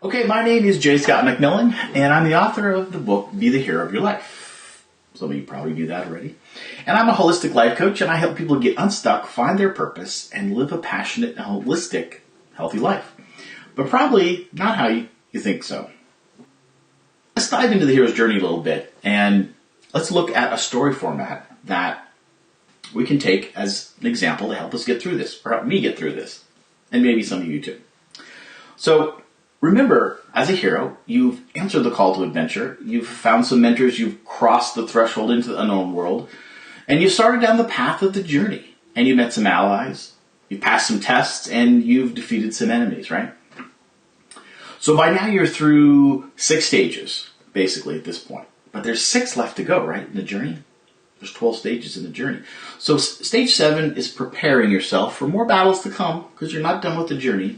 Okay, my name is J. Scott MacMillan, and I'm the author of the book, Be the Hero of Your Life. Some of you probably knew that already. And I'm a holistic life coach, and I help people get unstuck, find their purpose, and live a passionate, holistic, healthy life. But probably not how you think so. Let's dive into the hero's journey a little bit, and let's look at a story format that we can take as an example to help us get through this, or help me get through this, and maybe some of you too. So, remember, as a hero, you've answered the call to adventure, you've found some mentors, you've crossed the threshold into the unknown world, and you started down the path of the journey, and you met some allies, you passed some tests, and you've defeated some enemies, right? So by now you're through 6 stages, basically, at this point. But there's 6 left to go, right, in the journey? There's 12 stages in the journey. So stage 7 is preparing yourself for more battles to come, because you're not done with the journey.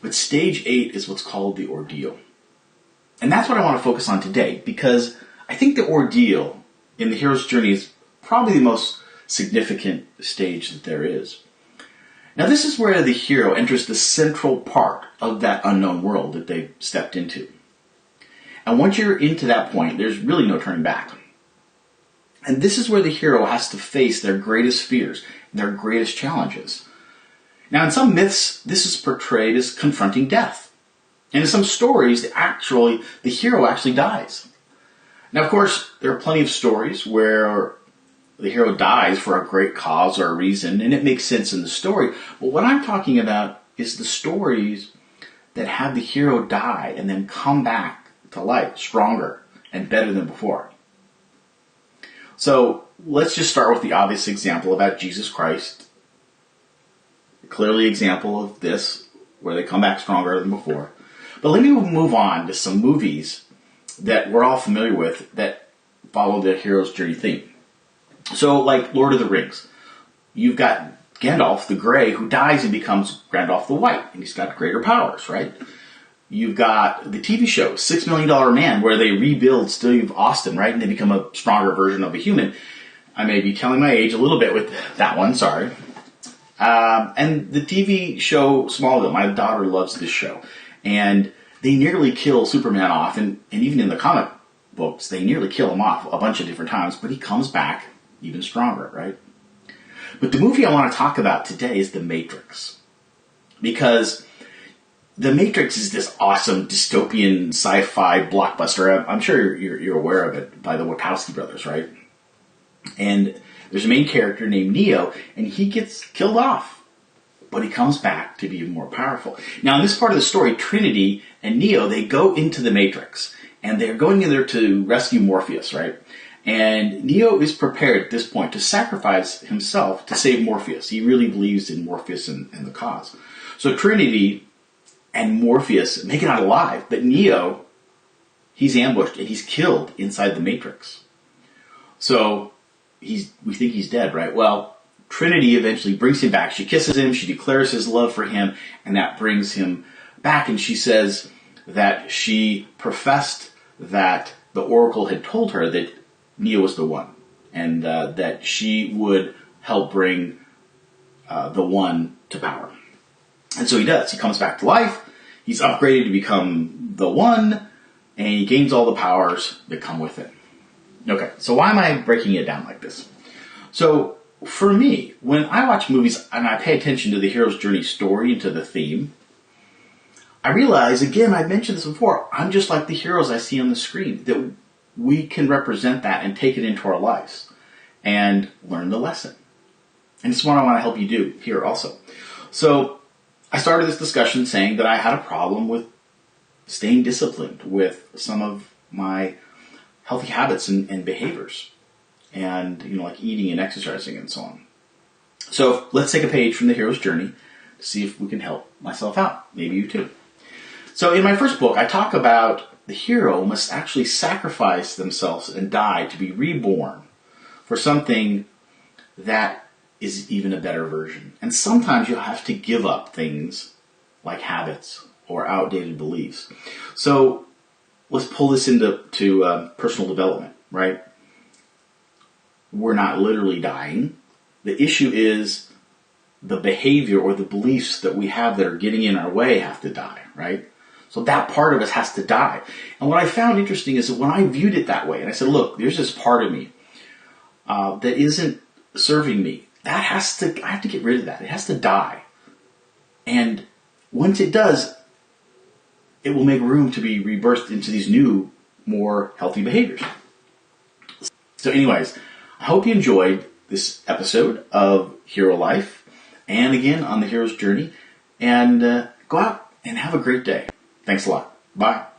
But stage 8 is what's called the ordeal. And that's what I want to focus on today, because I think the ordeal in the hero's journey is probably the most significant stage that there is. Now this is where the hero enters the central part of that unknown world that they've stepped into. And once you're into that point, there's really no turning back. And this is where the hero has to face their greatest fears, their greatest challenges. Now, in some myths, this is portrayed as confronting death. And in some stories, the hero actually dies. Now, of course, there are plenty of stories where the hero dies for a great cause or a reason, and it makes sense in the story. But what I'm talking about is the stories that have the hero die and then come back to life stronger and better than before. So, let's just start with the obvious example about Jesus Christ. Clearly example of this, where they come back stronger than before. But let me move on to some movies that we're all familiar with that follow the hero's journey theme. So, like Lord of the Rings, you've got Gandalf the Grey, who dies and becomes Gandalf the White, and he's got greater powers, right? You've got the TV show, $6 Million Man, where they rebuild Steve Austin, right? And they become a stronger version of a human. I may be telling my age a little bit with that one, sorry. And the TV show Smallville, my daughter loves this show. And they nearly kill Superman off, and even in the comic books, they nearly kill him off a bunch of different times, but he comes back even stronger, right? But the movie I want to talk about today is The Matrix. Because The Matrix is this awesome dystopian sci-fi blockbuster. I'm sure you're aware of it by the Wachowski brothers, right? And there's a main character named Neo, and he gets killed off. But he comes back to be even more powerful. Now, in this part of the story, Trinity and Neo, they go into the Matrix. And they're going in there to rescue Morpheus, right? And Neo is prepared at this point to sacrifice himself to save Morpheus. He really believes in Morpheus and the cause. So Trinity and Morpheus make it out alive. But Neo, he's ambushed and he's killed inside the Matrix. So we think he's dead, right? Well, Trinity eventually brings him back. She kisses him, she declares his love for him, and that brings him back. And she says that she professed that the Oracle had told her that Neo was the one, and that she would help bring the one to power. And so he does. He comes back to life, he's upgraded to become the one, and he gains all the powers that come with it. Okay, so why am I breaking it down like this? So, for me, when I watch movies and I pay attention to the hero's journey story and to the theme, I realize, again, I've mentioned this before, I'm just like the heroes I see on the screen, that we can represent that and take it into our lives and learn the lesson. And it's what I want to help you do here also. So, I started this discussion saying that I had a problem with staying disciplined with some of my healthy habits and behaviors, and like eating and exercising and so on. So let's take a page from the hero's journey to see if we can help myself out. Maybe you too. So in my first book, I talk about the hero must actually sacrifice themselves and die to be reborn for something that is even a better version. And sometimes you'll have to give up things like habits or outdated beliefs. So let's pull this into personal development, right? We're not literally dying. The issue is the behavior or the beliefs that we have that are getting in our way have to die, right? So that part of us has to die. And what I found interesting is that when I viewed it that way, and I said, look, there's this part of me that isn't serving me. I have to get rid of that. It has to die. And once it does, it will make room to be rebirthed into these new, more healthy behaviors. So anyways, I hope you enjoyed this episode of Hero Life, and again, on the hero's journey. And go out and have a great day. Thanks a lot. Bye.